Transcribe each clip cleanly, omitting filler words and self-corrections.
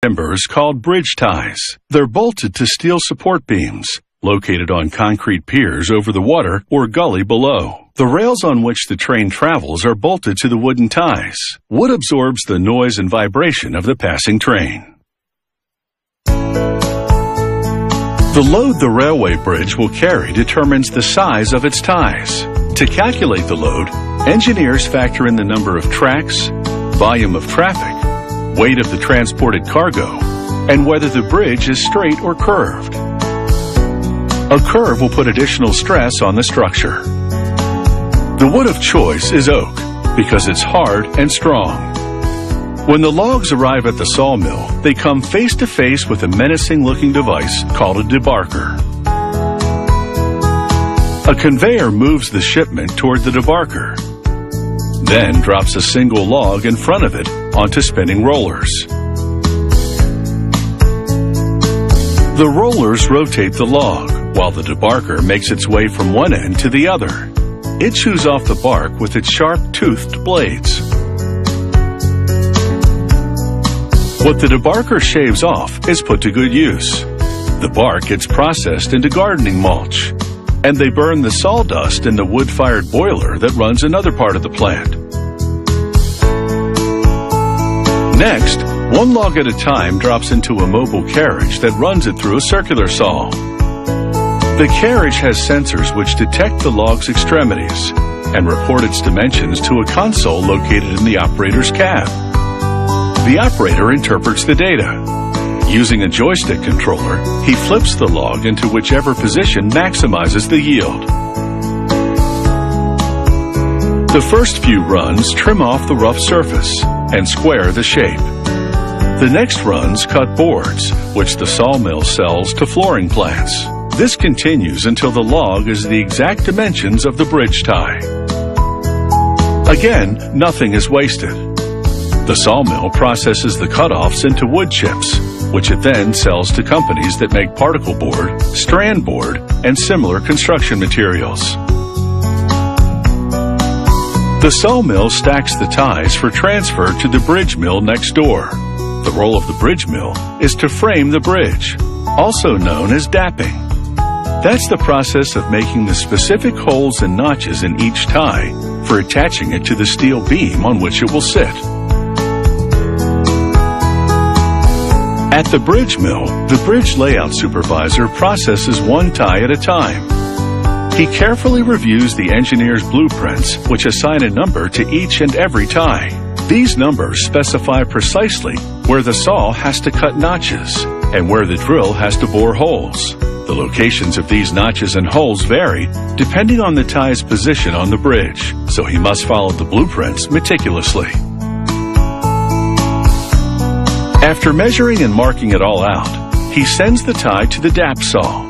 timbers called bridge ties. They're bolted to steel support beams, located on concrete piers over the water or gully below. The rails on which the train travels are bolted to the wooden ties. Wood absorbs the noise and vibration of the passing train. The load the railway bridge will carry determines the size of its ties. To calculate the load, engineers factor in the number of tracks, volume of traffic, weight of the transported cargo, and whether the bridge is straight or curved. A curve will put additional stress on the structure. The wood of choice is oak because it's hard and strong. When the logs arrive at the sawmill, they come face to face with a menacing-looking device called a debarker. A conveyor moves the shipment toward the debarker, then drops a single log in front of it onto spinning rollers. The rollers rotate the log, while the debarker makes its way from one end to the other. It chews off the bark with its sharp-toothed blades. What the debarker shaves off is put to good use. The bark gets processed into gardening mulch, and they burn the sawdust in the wood-fired boiler that runs another part of the plant. Next, one log at a time drops into a mobile carriage that runs it through a circular saw. The carriage has sensors which detect the log's extremities and report its dimensions to a console located in the operator's cab. The operator interprets the data. Using a joystick controller, he flips the log into whichever position maximizes the yield. The first few runs trim off the rough surface and square the shape. The next runs cut boards, which the sawmill sells to flooring plants. This continues until the log is the exact dimensions of the bridge tie. Again, nothing is wasted. The sawmill processes the cutoffs into wood chips, which it then sells to companies that make particle board, strand board, and similar construction materials. The sawmill stacks the ties for transfer to the bridge mill next door. The role of the bridge mill is to frame the bridge, also known as dapping. That's the process of making the specific holes and notches in each tie for attaching it to the steel beam on which it will sit. At the bridge mill, the bridge layout supervisor processes one tie at a time. He carefully reviews the engineer's blueprints, which assign a number to each and every tie. These numbers specify precisely where the saw has to cut notches and where the drill has to bore holes. The locations of these notches and holes vary depending on the tie's position on the bridge, so he must follow the blueprints meticulously. After measuring and marking it all out, he sends the tie to the dap saw.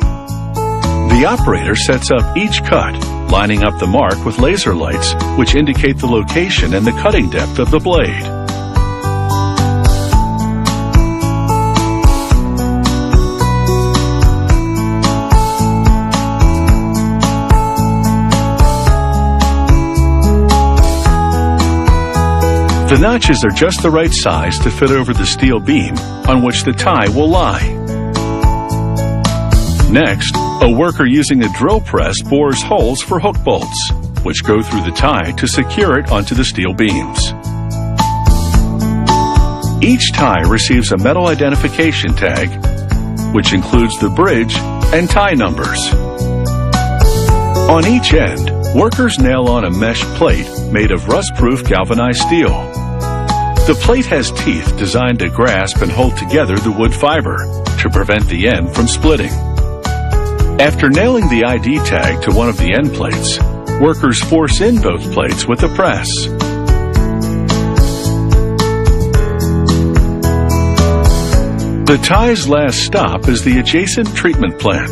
The operator sets up each cut, lining up the mark with laser lights, which indicate the location and the cutting depth of the blade. The notches are just the right size to fit over the steel beam on which the tie will lie. Next, a worker using a drill press bores holes for hook bolts, which go through the tie to secure it onto the steel beams. Each tie receives a metal identification tag, which includes the bridge and tie numbers. On each end, workers nail on a mesh plate made of rust-proof galvanized steel. The plate has teeth designed to grasp and hold together the wood fiber to prevent the end from splitting. After nailing the ID tag to one of the end plates, workers force in both plates with a press. The tie's last stop is the adjacent treatment plant.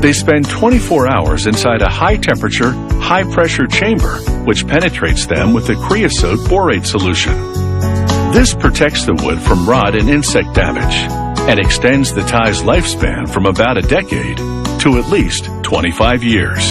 They spend 24 hours inside a high-temperature, high-pressure chamber, which penetrates them with a creosote borate solution. This protects the wood from rot and insect damage, and extends the tie's lifespan from about a decade to at least 25 years.